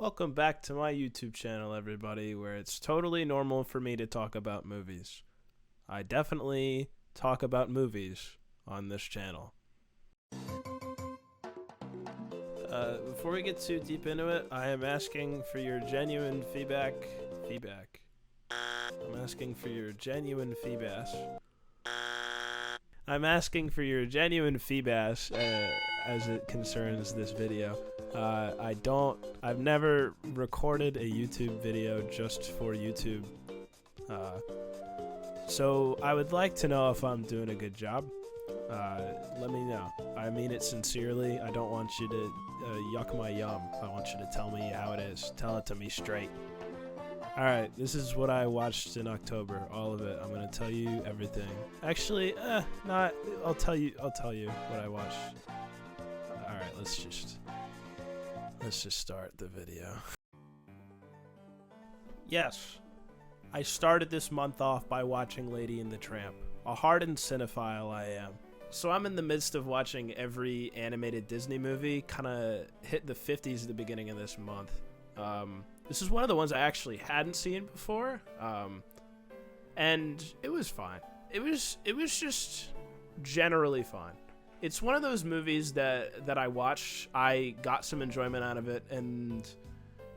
Welcome back to my YouTube channel, everybody, where it's totally normal for me to talk about movies. I definitely talk about movies on this channel. Before we get too deep into it, I am asking for your genuine feedback. I'm asking for your genuine feedback. As it concerns this video. I've never recorded a YouTube video just for YouTube. So I would like to know if I'm doing a good job. Let me know. I mean it sincerely. I don't want you to yuck my yum. I want you to tell me how it is. Tell it to me straight. Alright, this is what I watched in October. All of it. I'm gonna tell you everything. Actually, I'll tell you what I watched. Alright, let's just start the video. Yes, I started this month off by watching Lady and the Tramp. A hardened cinephile I am. So I'm in the midst of watching every animated Disney movie. Kinda hit the 50s at the beginning of this month. This is one of the ones I actually hadn't seen before. And it was fine. It was just generally fine. It's one of those movies that I watched, I got some enjoyment out of it, and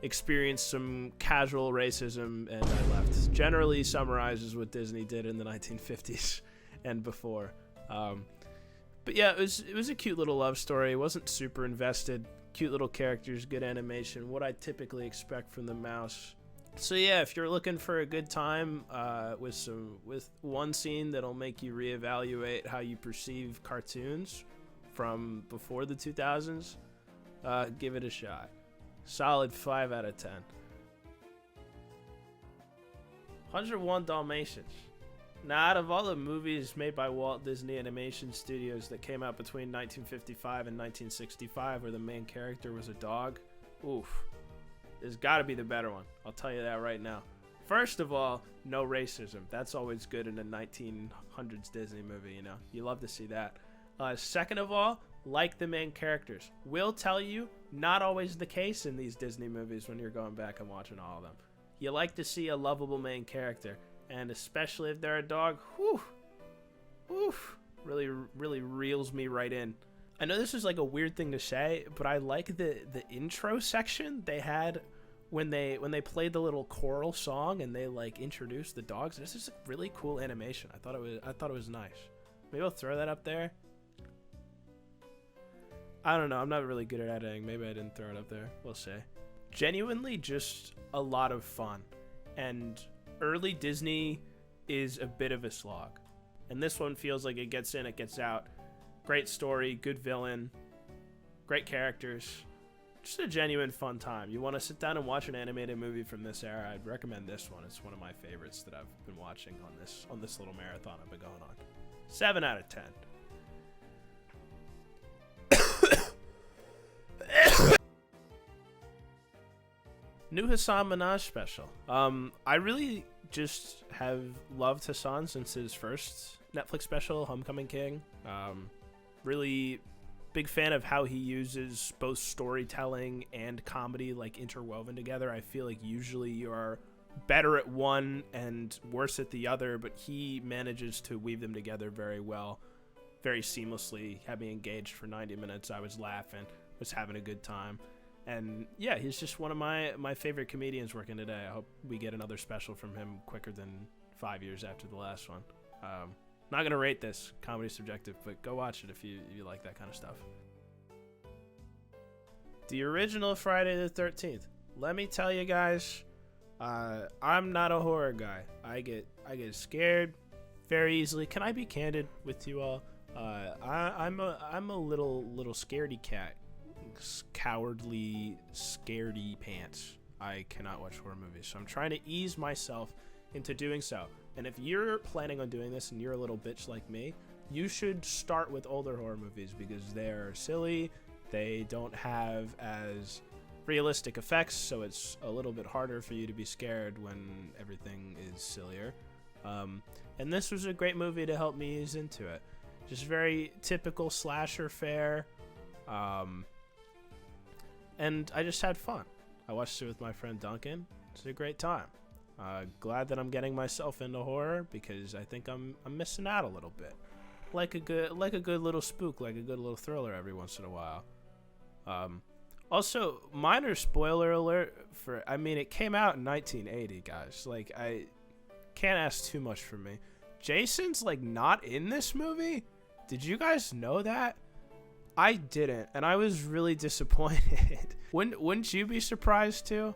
experienced some casual racism, and I left. Generally summarizes what Disney did in the 1950s and before. But yeah, it was a cute little love story. It wasn't super invested. Cute little characters, good animation, what I typically expect from the mouse. So yeah, if you're looking for a good time with one scene that'll make you reevaluate how you perceive cartoons from before the 2000s, give it a shot. Solid 5 out of 10. 101 Dalmatians. Now, out of all the movies made by Walt Disney Animation Studios that came out between 1955 and 1965 where the main character was a dog, oof. There's got to be the better one. I'll tell you that right now. First of all, no racism. That's always good in a 1900s Disney movie, you know. You love to see that. Second of all, like the main characters. Will tell you, not always the case in these Disney movies when you're going back and watching all of them. You like to see a lovable main character, and especially if they're a dog, whew, really reels me right in. I know this is like a weird thing to say, but I like the intro section they had when they played the little choral song and they like introduced the dogs. This is a really cool animation. I thought it was nice. Maybe I'll throw that up there. I don't know. I'm not really good at editing. Maybe I didn't throw it up there. We'll see. Genuinely, just a lot of fun. And early Disney is a bit of a slog. And this one feels like it gets in, it gets out. Great story, good villain, great characters. Just a genuine fun time. You want to sit down and watch an animated movie from this era, I'd recommend this one. It's one of my favorites that I've been watching on this little marathon I've been going on. 7 out of 10. New Hassan Minaj special. I really just have loved Hassan since his first Netflix special, Homecoming King. Really big fan of how he uses both storytelling and comedy like interwoven together. I feel like usually you're better at one and worse at the other, but he manages to weave them together very well, very seamlessly. Had me engaged for 90 minutes. I was laughing, was having a good time. And yeah, he's just one of my favorite comedians working today. I hope we get another special from him quicker than 5 years after the last one. Not going to rate this. Comedy subjective, but go watch it if you like that kind of stuff. The original Friday the 13th. Let me tell you guys, I'm not a horror guy. I get scared very easily. Can I be candid with you all? I'm a little scaredy cat. Cowardly, scaredy pants. I cannot watch horror movies, so I'm trying to ease myself into doing so. And if you're planning on doing this and you're a little bitch like me, you should start with older horror movies because they're silly, they don't have as realistic effects, so it's a little bit harder for you to be scared when everything is sillier. And this was a great movie to help me ease into it. Just very typical slasher fare. And I just had fun. I watched it with my friend Duncan. It's a great time. Glad that I'm getting myself into horror because I think I'm missing out a little bit. Like a good little spook, like a good little thriller every once in a while. Also, minor spoiler alert for, I mean, it came out in 1980, guys. Like, I can't ask too much from me. Jason's, like, not in this movie? Did you guys know that? I didn't, and I was really disappointed. Wouldn't you be surprised, too?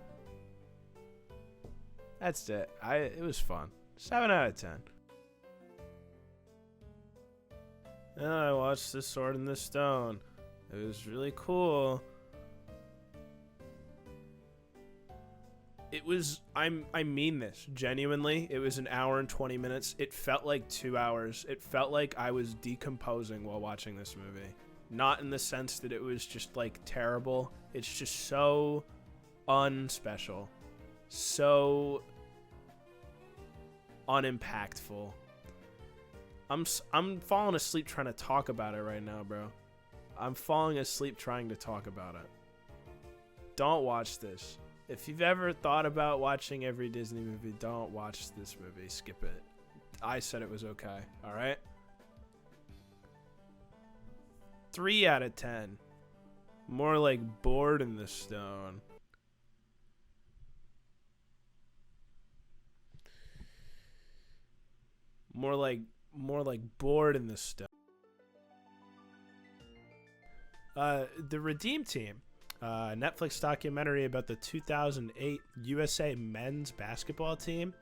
That's it. It was fun. 7 out of 10. And I watched The Sword in the Stone. It was really cool. It was, I mean this, genuinely, it was an hour and 20 minutes. It felt like 2 hours. It felt like I was decomposing while watching this movie. Not in the sense that it was just, like, terrible. It's just so unspecial. So unimpactful. I'm falling asleep trying to talk about it right now, bro. I'm falling asleep trying to talk about it. Don't watch this. If you've ever thought about watching every Disney movie, don't watch this movie. Skip it. I said it was okay. All right? 3 out of 10. More like bored in the stone. More like bored in the stone. The Redeem Team. Netflix documentary about the 2008 USA men's basketball team.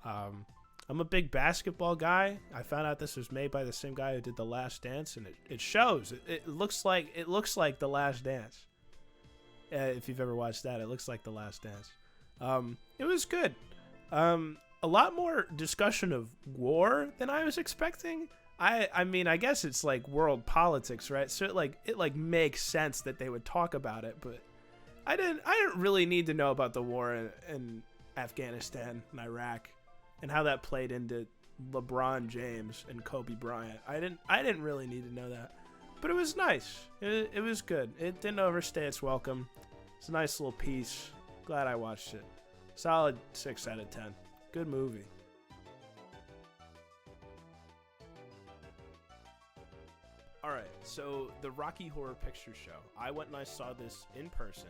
I'm a big basketball guy. I found out this was made by the same guy who did The Last Dance, and it shows. It looks like The Last Dance. If you've ever watched that, it looks like The Last Dance. It was good. A lot more discussion of war than I was expecting. I mean, I guess it's like world politics, right? So it makes sense that they would talk about it, but I didn't really need to know about the war in Afghanistan and Iraq and how that played into LeBron James and Kobe Bryant. I didn't really need to know that, but it was nice. It was good. It didn't overstay its welcome. It's a nice little piece. Glad I watched it. Solid 6 out of 10. Good movie. Alright, so the Rocky Horror Picture Show. I went and I saw this in person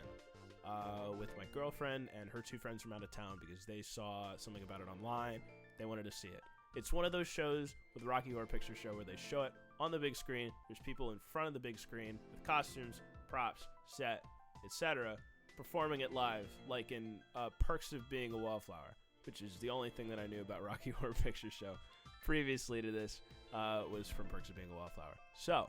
with my girlfriend and her 2 friends from out of town because they saw something about it online. They wanted to see it. It's one of those shows with the Rocky Horror Picture Show where they show it on the big screen. There's people in front of the big screen with costumes, props, set, etc., performing it live, like in Perks of Being a Wallflower, which is the only thing that I knew about Rocky Horror Picture Show previously to this. Was from Perks of Being a Wallflower. So,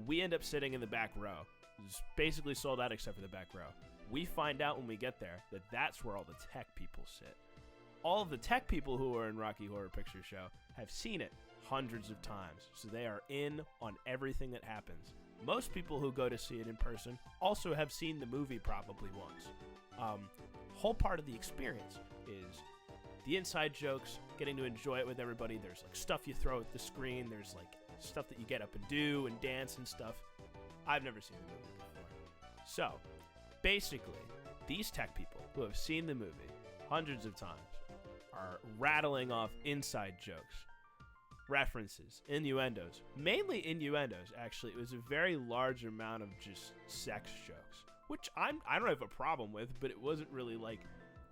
we end up sitting in the back row. It's basically sold out except for the back row. We find out when we get there that that's where all the tech people sit. All of the tech people who are in Rocky Horror Picture Show have seen it hundreds of times, so they are in on everything that happens. Most people who go to see it in person also have seen the movie probably once. Whole part of the experience is the inside jokes, getting to enjoy it with everybody. There's like stuff you throw at the screen. There's like stuff that you get up and do and dance and stuff. I've never seen the movie before. So, basically, these tech people who have seen the movie hundreds of times are rattling off inside jokes, references, innuendos. Mainly innuendos, actually. It was a very large amount of just sex jokes, which I don't have a problem with, but it wasn't really like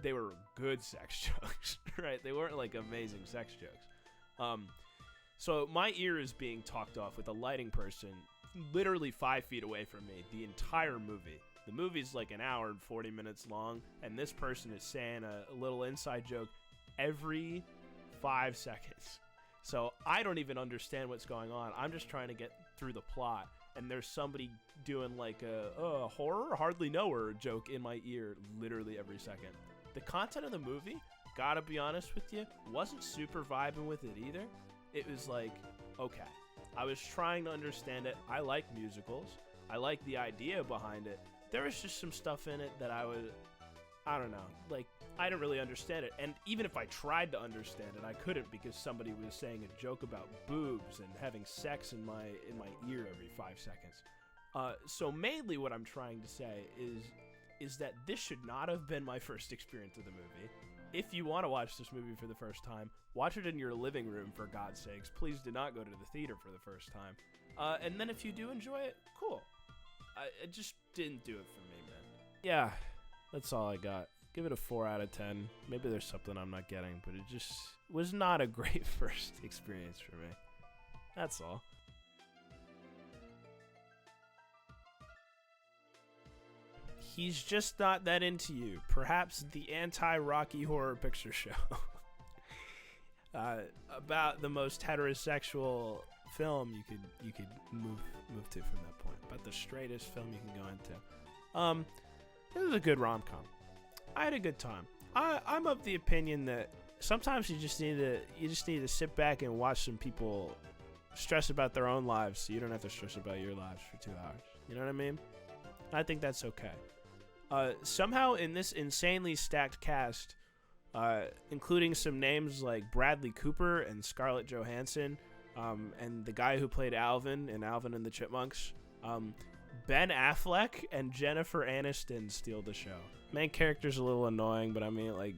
they were good sex jokes, right? They weren't like amazing sex jokes. So my ear is being talked off with a lighting person literally 5 feet away from me the entire movie. The movie's like an hour and 40 minutes long, and this person is saying a little inside joke every 5 seconds. So I don't even understand what's going on. I'm just trying to get through the plot, and there's somebody doing like a horror, hardly know her joke in my ear literally every second. The content of the movie, gotta be honest with you, wasn't super vibing with it either. It was like, okay, I was trying to understand it. I like musicals. I like the idea behind it. There was just some stuff in it that I don't know, like, I didn't really understand it. And even if I tried to understand it, I couldn't because somebody was saying a joke about boobs and having sex in my ear every 5 seconds. So mainly what I'm trying to say is is that this should not have been my first experience of the movie. If you want to watch this movie for the first time, watch it in your living room, for God's sakes. Please do not go to the theater for the first time. And then if you do enjoy it, cool. It just didn't do it for me, man. Yeah, that's all I got. Give it a 4 out of 10. Maybe there's something I'm not getting, but it just was not a great first experience for me. That's all. He's just not that into you. Perhaps the anti-Rocky Horror Picture Show. About the most heterosexual film you could move to from that point. About the straightest film you can go into. It was a good rom-com. I had a good time. I'm of the opinion that sometimes you just need to sit back and watch some people stress about their own lives, so you don't have to stress about your lives for 2 hours. You know what I mean? I think that's okay. Somehow in this insanely stacked cast, including some names like Bradley Cooper and Scarlett Johansson, and the guy who played Alvin in Alvin and the Chipmunks, Ben Affleck and Jennifer Aniston steal the show. Main character's a little annoying, but I mean, like,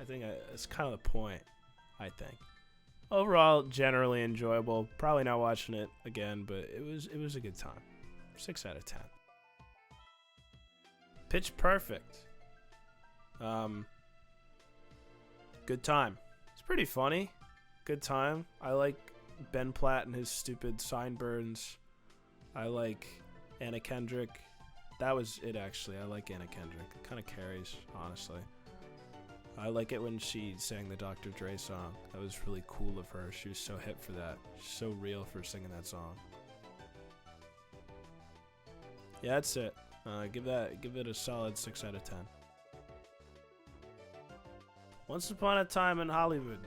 I think it's kind of the point, I think. Overall, generally enjoyable. Probably not watching it again, but it was a good time. 6 out of 10. Pitch Perfect. Good time. It's pretty funny. Good time. I like Ben Platt and his stupid sideburns. I like Anna Kendrick. That was it, actually. I like Anna Kendrick. It kind of carries, honestly. I like it when she sang the Dr. Dre song. That was really cool of her. She was so hip for that. She's so real for singing that song. Yeah, that's it. Give it a solid 6 out of 10. Once Upon a Time in Hollywood,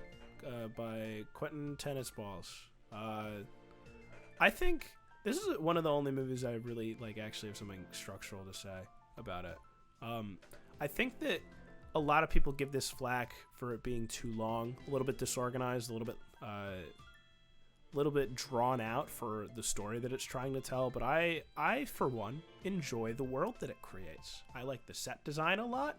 by Quentin Tennisballs. I think this is one of the only movies I really actually have something structural to say about it. I think that a lot of people give this flack for it being too long, a little bit disorganized, a little bit drawn out for the story that it's trying to tell, but I for one enjoy the world that it creates. I like the set design a lot.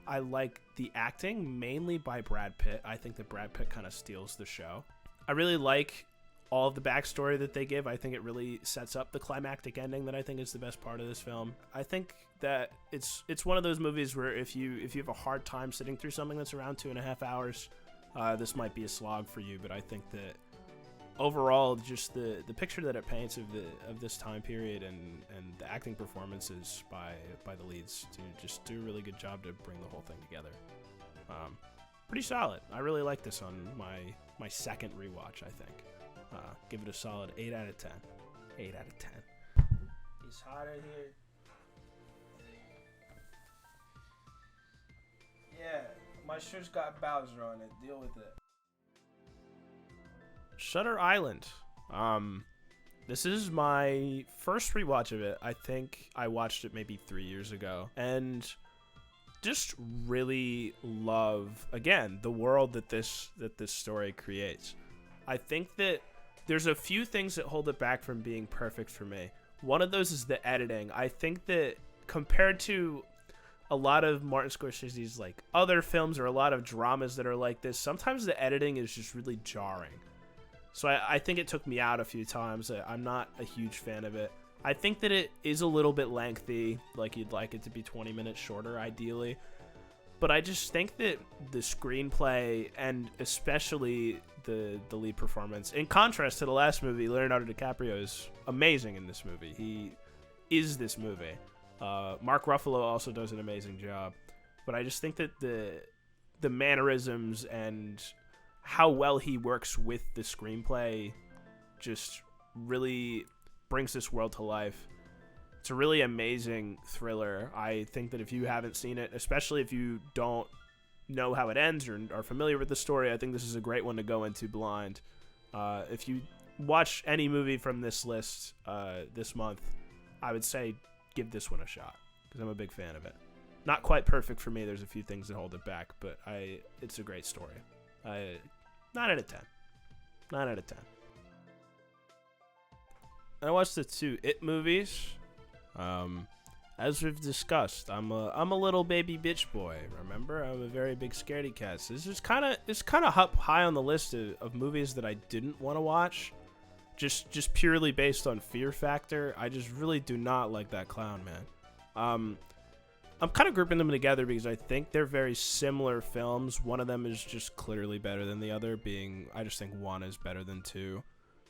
I like the acting, mainly by Brad Pitt. I think that Brad Pitt kind of steals the show. I really like all of the backstory that they give. I think it really sets up the climactic ending that I think is the best part of this film. I think that it's one of those movies where if you have a hard time sitting through something that's around 2.5 hours, this might be a slog for you. But I think that overall, just the picture that it paints of this time period and the acting performances by the leads just do a really good job to bring the whole thing together. Pretty solid. I really like this on my second rewatch, I think. Give it a solid 8 out of 10. 8 out of 10. It's hot in here. Yeah, my shirt's got Bowser on it. Deal with it. Shutter Island. This is my first rewatch of it. I think I watched it maybe 3 years ago, and just really love, again, the world that this story creates. I think that there's a few things that hold it back from being perfect for me. One of those is the editing. I think that compared to a lot of Martin Scorsese's other films or a lot of dramas that are like this, sometimes the editing is just really jarring. So I think it took me out a few times. I'm not a huge fan of it. I think that it is a little bit lengthy. You'd like it to be 20 minutes shorter, ideally. But I just think that the screenplay and especially the lead performance, in contrast to the last movie, Leonardo DiCaprio is amazing in this movie. He is this movie. Mark Ruffalo also does an amazing job. But I just think that the mannerisms and how well he works with the screenplay just really brings this world to life. It's a really amazing thriller. I think that if you haven't seen it, especially if you don't know how it ends or are familiar with the story, I think this is a great one to go into blind. If you watch any movie from this list this month, I would say give this one a shot because I'm a big fan of it. Not quite perfect for me. There's a few things that hold it back, but it's a great story. 9 out of 10. 9 out of 10. I watched the 2 It movies. As we've discussed, I'm a little baby bitch boy. Remember, I'm a very big scaredy cat. So this is kind of up high on the list of movies that I didn't want to watch, just purely based on fear factor. I just really do not like that clown, man. I'm kind of grouping them together because I think they're very similar films. One of them is just clearly better than the other. I just think one is better than two,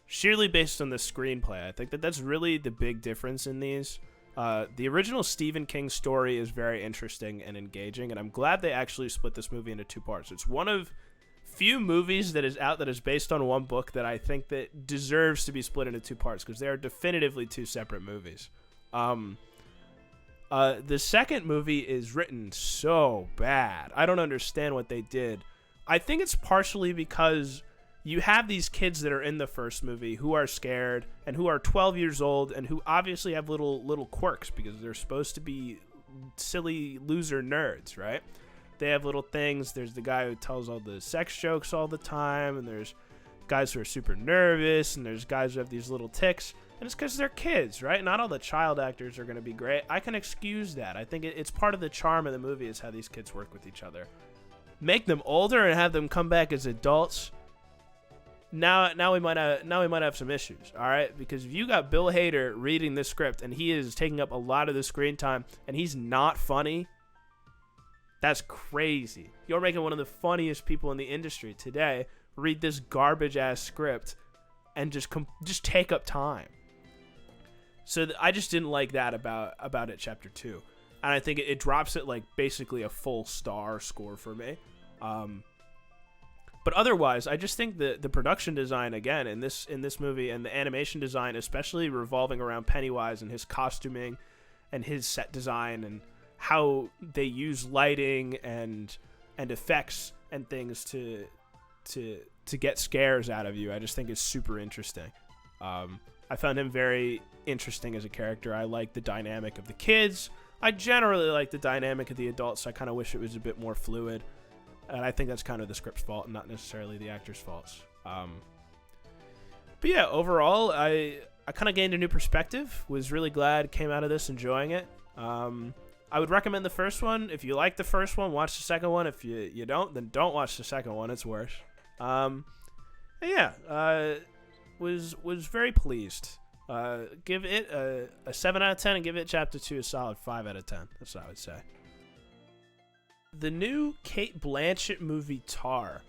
sheerly based on the screenplay. I think that's really the big difference in these. The original Stephen King story is very interesting and engaging, and I'm glad they actually split this movie into two parts. It's one of few movies that is out that is based on one book that I think that deserves to be split into two parts, because they are definitively two separate movies. The second movie is written so bad. I don't understand what they did. I think it's partially because you have these kids that are in the first movie who are scared and who are 12 years old and who obviously have little quirks because they're supposed to be silly loser nerds, right? They have little things. There's the guy who tells all the sex jokes all the time, and there's guys who are super nervous, and there's guys who have these little tics, and it's because they're kids, right? Not all the child actors are going to be great. I can excuse that. I think it's part of the charm of the movie is how these kids work with each other. Make them older and have them come back as adults. Now we might have some issues, all right? Because if you got Bill Hader reading this script and he is taking up a lot of the screen time and he's not funny, that's crazy. You're making one of the funniest people in the industry today read this garbage ass script and just take up time. So I just didn't like that about it, chapter 2, and I think it drops it like basically a full star score for me. But otherwise, I just think the production design, again, in this movie, and the animation design, especially revolving around Pennywise and his costuming and his set design and how they use lighting and effects and things to get scares out of you, I just think is super interesting. I found him very interesting as a character. I like the dynamic of the kids. I generally like the dynamic of the adults. I kind of wish it was a bit more fluid. And I think that's kind of the script's fault, not necessarily the actor's faults. But yeah, overall, I kind of gained a new perspective. Was really glad, came out of this enjoying it. I would recommend the first one. If you like the first one, watch the second one. If you don't, then don't watch the second one. It's worse. Was very pleased. Give it a 7 out of 10 and give it chapter 2 a solid 5 out of 10. That's what I would say. The new Cate Blanchett movie Tar.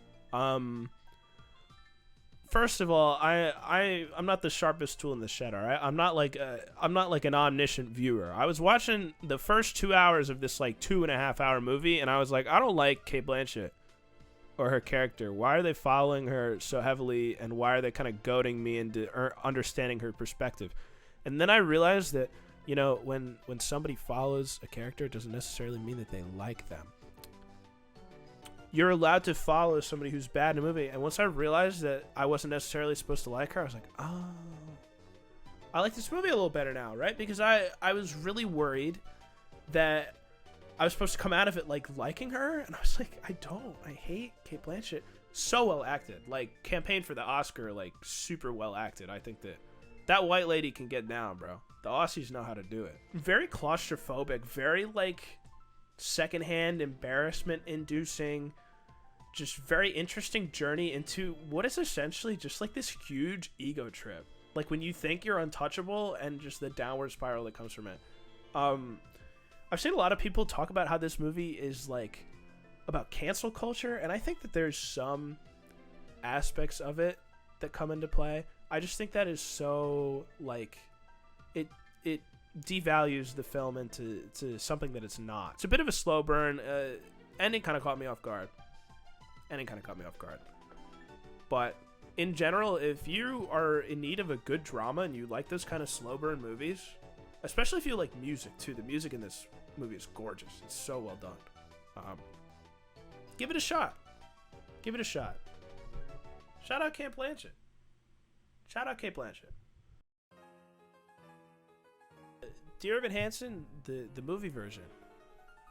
First of all, I'm not the sharpest tool in the shed, all right? I'm not like an omniscient viewer. I was watching the first 2 hours of this like 2.5 hour movie, and I was like, I don't like Cate Blanchett or her character. Why are they following her so heavily, and why are they kind of goading me into understanding her perspective? And then I realized that, you know, when somebody follows a character, it doesn't necessarily mean that they like them. You're allowed to follow somebody who's bad in a movie. And once I realized that I wasn't necessarily supposed to like her, I was like, oh, I like this movie a little better now, right? Because I was really worried that I was supposed to come out of it like liking her, and I was like, I hate Cate Blanchett. So well acted, like campaigned for the Oscar, like super well acted. I think that white lady can get down, bro. The Aussies know how to do it. Very claustrophobic, very like secondhand embarrassment inducing, just very interesting journey into what is essentially just like this huge ego trip. Like when you think you're untouchable and just the downward spiral that comes from it. I've seen a lot of people talk about how this movie is like about cancel culture, and I think that there's some aspects of it that come into play. I just think that is so like it devalues the film into something that it's not. It's a bit of a slow burn. Ending kind of caught me off guard. But in general, if you are in need of a good drama and you like those kind of slow burn movies, especially if you like music too, the music in this movie is gorgeous. It's so well done. Give it a shot. Shout out Cate Blanchett. Dear Evan Hansen, the movie version.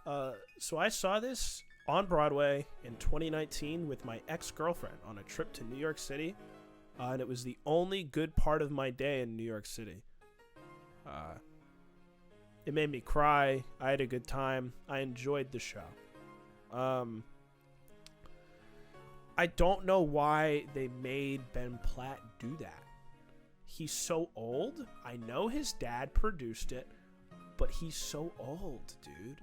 So I saw this on Broadway in 2019 with my ex-girlfriend on a trip to New York City, and it was the only good part of my day in New York City. It made me cry. I had a good time. I enjoyed the show. I don't know why they made Ben Platt do that. He's so old. I know his dad produced it, but he's so old, dude.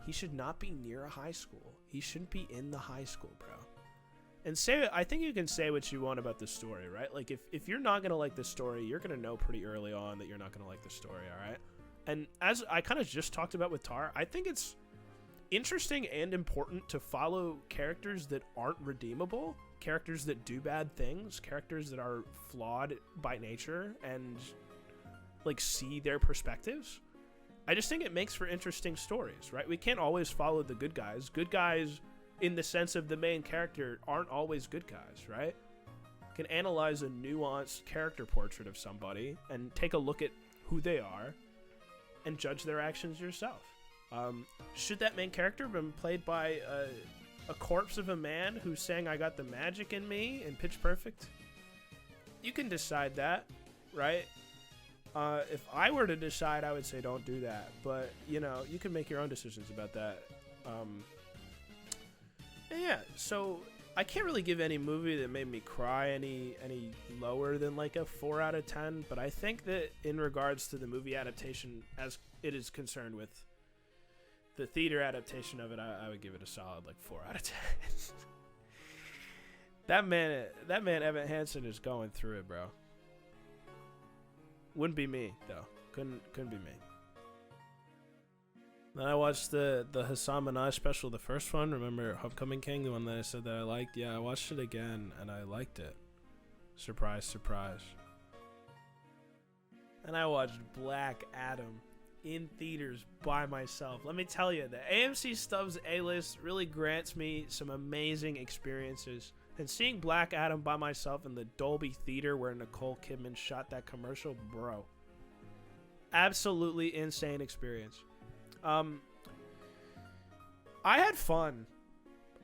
He should not be near a high school. He shouldn't be in the high school, bro. And I think you can say what you want about the story, right? Like, if you're not going to like the story, you're going to know pretty early on that you're not going to like the story, all right? And as I kind of just talked about with Tar, I think it's interesting and important to follow characters that aren't redeemable, characters that do bad things, characters that are flawed by nature, and, like, see their perspectives. I just think it makes for interesting stories, right? We can't always follow the good guys. Good guys, in the sense of the main character, aren't always good guys, right? You can analyze a nuanced character portrait of somebody and take a look at who they are and judge their actions yourself. Should that main character have been played by a corpse of a man who's saying, "I got the magic in me" in Pitch Perfect? You can decide that, right? If I were to decide, I would say don't do that. But, you know, you can make your own decisions about that. Yeah, so I can't really give any movie that made me cry any lower than like a 4 out of 10. But I think that in regards to the movie adaptation, as it is concerned with the theater adaptation of it, I would give it a solid like 4 out of 10. That man Evan Hansen is going through it, bro. Wouldn't be me though. Couldn't be me. Then I watched the Hassan Minaj special, the first one. Remember Homecoming King, the one that I said that I liked? Yeah, I watched it again and I liked it. Surprise, surprise. And I watched Black Adam in theaters by myself. Let me tell you, the AMC Stubbs A-list really grants me some amazing experiences. And seeing Black Adam by myself in the Dolby Theater where Nicole Kidman shot that commercial, bro. Absolutely insane experience. I had fun.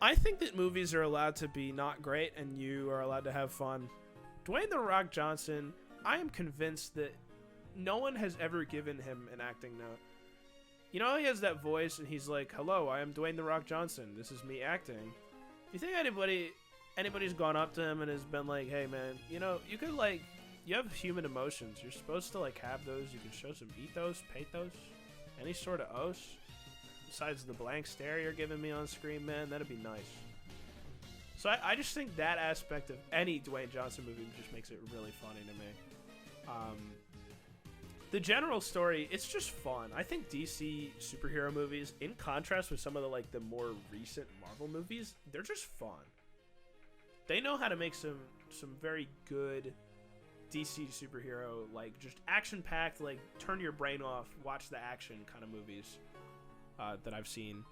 I think that movies are allowed to be not great and you are allowed to have fun. Dwayne "The Rock" Johnson, I am convinced that no one has ever given him an acting note. You know, he has that voice and he's like, "Hello, I am Dwayne "The Rock" Johnson. This is me acting." You think anybody's gone up to him and has been like, "Hey man, you know, you could like, you have human emotions. You're supposed to like have those. You can show some ethos, pathos, any sort of os. Besides the blank stare you're giving me on screen, man, that'd be nice." So I just think that aspect of any Dwayne Johnson movie just makes it really funny to me. The general story, it's just fun. I think DC superhero movies, in contrast with some of the more recent Marvel movies, they're just fun. They know how to make some very good DC superhero, like, just action-packed, like, turn your brain off, watch the action kind of movies that I've seen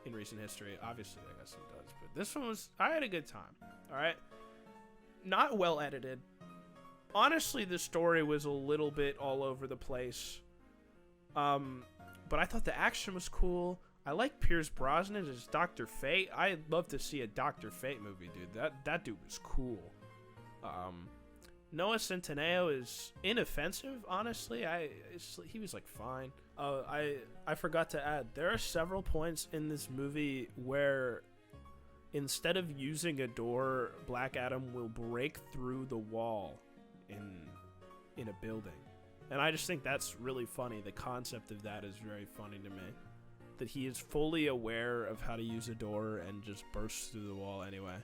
in recent history. Obviously, I guess it does, but this one I had a good time, all right? Not well edited. Honestly, the story was a little bit all over the place, but I thought the action was cool. I like Pierce Brosnan as Dr. Fate. I'd love to see a Dr. Fate movie, dude. That dude was cool. Noah Centineo is inoffensive, honestly. He was like fine. I forgot to add, there are several points in this movie where instead of using a door, Black Adam will break through the wall in a building. And I just think that's really funny. The concept of that is very funny to me. That he is fully aware of how to use a door and just bursts through the wall anyway.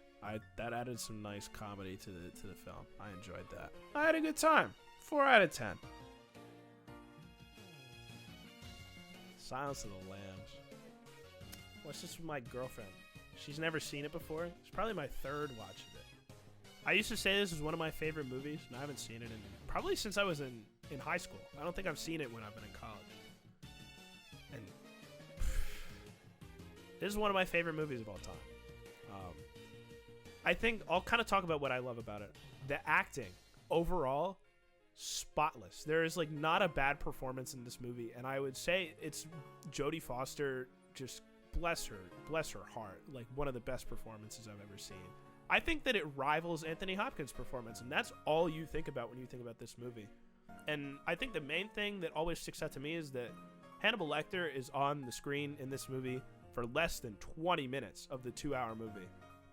That added some nice comedy to the film. I enjoyed that. I had a good time. 4 out of 10. Silence of the Lambs. What's this with my girlfriend? She's never seen it before. It's probably my third watch of it. I used to say this is one of my favorite movies, and I haven't seen it probably since I was in high school. I don't think I've seen it when I've been in college. And this is one of my favorite movies of all time. I think I'll kind of talk about what I love about it. The acting, overall, spotless. There is like not a bad performance in this movie, and I would say it's Jodie Foster. Just bless her heart. Like one of the best performances I've ever seen. I think that it rivals Anthony Hopkins' performance, and that's all you think about when you think about this movie. And I think the main thing that always sticks out to me is that, Hannibal Lecter is on the screen in this movie for less than 20 minutes of the 2-hour movie.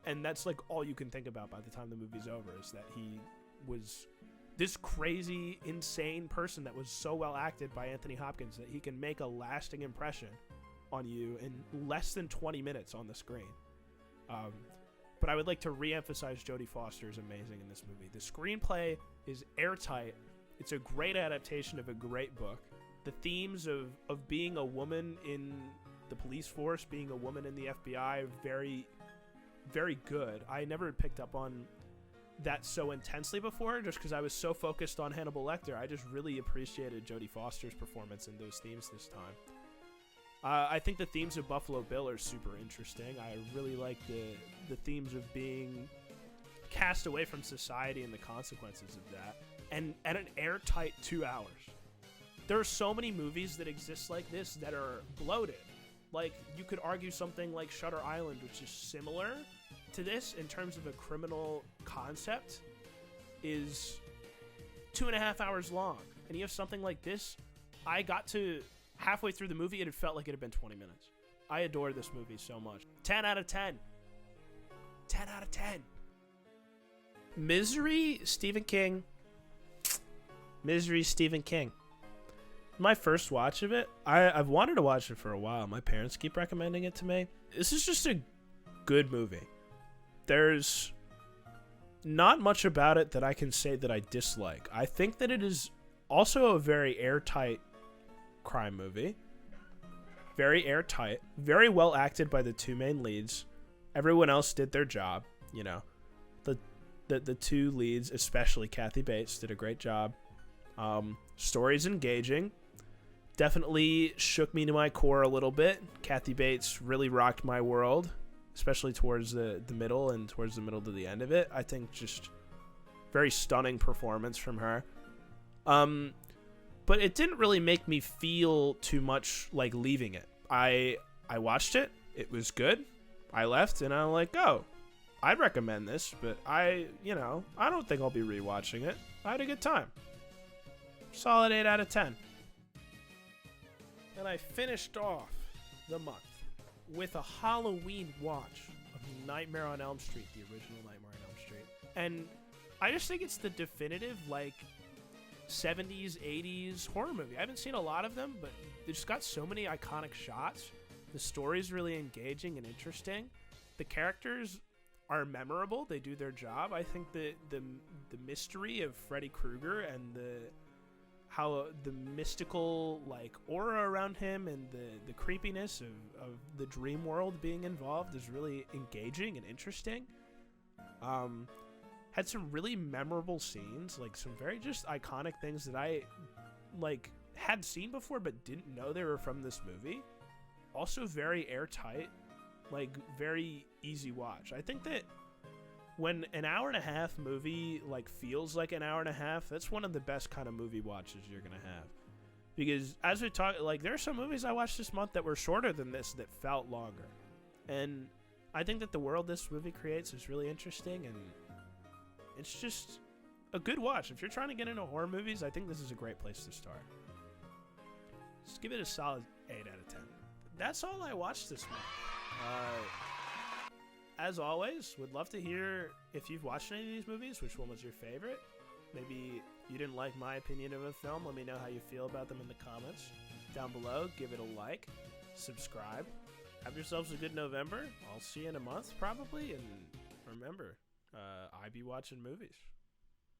And that's like all you can think about by the time the movie's over, is that he was this crazy, insane person that was so well acted by Anthony Hopkins that he can make a lasting impression on you in less than 20 minutes on the screen. But I would like to re-emphasize Jodie Foster is amazing in this movie. The screenplay is airtight. It's a great adaptation of a great book. The themes of being a woman in the police force, being a woman in the FBI, very, very good. I never picked up on that so intensely before, just because I was so focused on Hannibal Lecter. I just really appreciated Jodie Foster's performance in those themes this time. I think the themes of Buffalo Bill are super interesting. I really like the themes of being cast away from society and the consequences of that. And at an airtight 2 hours. There are so many movies that exist like this that are bloated. Like, you could argue something like Shutter Island, which is similar to this in terms of a criminal concept, is 2.5 hours long. And you have something like this, I got to halfway through the movie and it felt like it had been 20 minutes. I adore this movie so much. 10 out of 10. 10 out of 10. Misery, Stephen King. Misery, Stephen King. My first watch of it, I've wanted to watch it for a while. My parents keep recommending it to me. This is just a good movie. There's not much about it that I can say that I dislike. I think that it is also a very airtight crime movie. Very airtight. Very well acted by the two main leads. Everyone else did their job. You know, the two leads, especially Kathy Bates, did a great job. Story's engaging. Definitely shook me to my core a little bit. Kathy Bates really rocked my world, especially towards the middle and towards the middle to the end of it. I think just very stunning performance from her. But it didn't really make me feel too much like leaving it. I watched it. It was good. I left and I'm like, oh, I'd recommend this, but I don't think I'll be rewatching it. I had a good time. Solid 8 out of 10. And I finished off the month with a Halloween watch of Nightmare on Elm Street, the original Nightmare on Elm Street. And I just think it's the definitive, like, 70s, 80s horror movie. I haven't seen a lot of them, but they just got so many iconic shots. The story's really engaging and interesting. The characters are memorable. They do their job. I think the mystery of Freddy Krueger and how the mystical like aura around him and the creepiness of the dream world being involved is really engaging and interesting. Had some really memorable scenes, like some very just iconic things that I like had seen before but didn't know they were from this movie. Also very airtight, like very easy watch. I think that when an hour and a half movie like feels like an hour and a half, that's one of the best kind of movie watches you're gonna have. Because as we talk, like there are some movies I watched this month that were shorter than this that felt longer, and I think that the world this movie creates is really interesting, and it's just a good watch. If you're trying to get into horror movies, I think this is a great place to start. Just give it a solid 8 out of 10. That's all I watched this month. As always, would love to hear if you've watched any of these movies, which one was your favorite. Maybe you didn't like my opinion of a film. Let me know how you feel about them in the comments down below. Give it a like, subscribe. Have yourselves a good November. I'll see you in a month probably. And remember, I be watching movies.